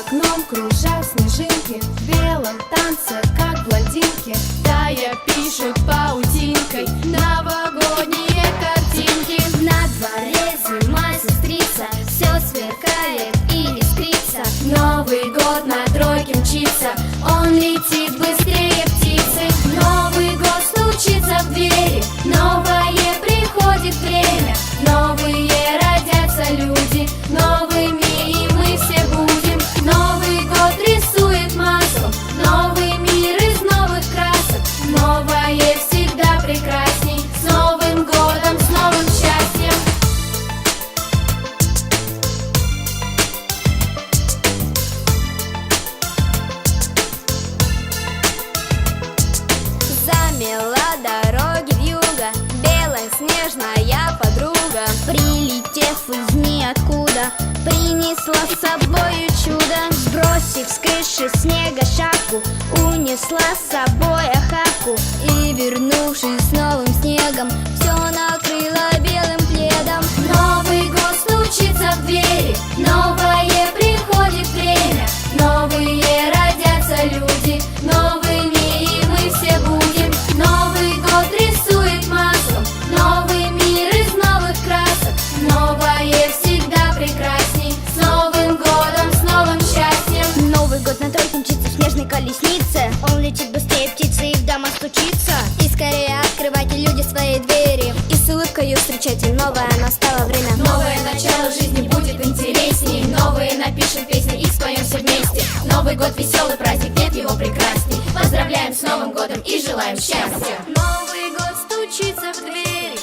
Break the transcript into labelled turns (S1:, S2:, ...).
S1: окном кружат снежинки, в белом танце, как блондинки, тая пишут паутинкой новогодние картинки.
S2: На дворе зима, сестрица, все сверкает и искрится.
S1: Новый год на тройке мчится, он летит быстрее птицы. Новый год стучится в двери, новое приходит время, новые родятся люди, новыми и мы все будем. Новый год рисует маслом новый мир из новых красок, новое всегда прекрасней. С Новым годом, с новым счастьем!
S2: Замела дороги вьюга, белая снежная подруга, прилетев из ниоткуда, принесла с собою чудо. Сбросив с крыши снега шапку, унесла с собой охапку, и, вернувшись с новым снегом, все накрыла белым пледом.
S1: Новый год стучится в двери, новое приходит время, новые родятся люди, новыми и мы все будем. Новый год рисует маслом новый мир из новых красок, новое всегда прекрасней. С Новым годом, с новым счастьем!
S2: Новый год на тройке мчится в снежной колеснице, он летит быстрее птицы и в дома стучится. И скорее открывайте, люди, свои двери, и с улыбкой встречайте новое настало время.
S1: Новое начало жизни будет интересней, новые напишем песни и споем все вместе. Новый год веселый праздник, нет его прекрасней. Поздравляем с Новым годом и желаем счастья! Новый год стучится в двери,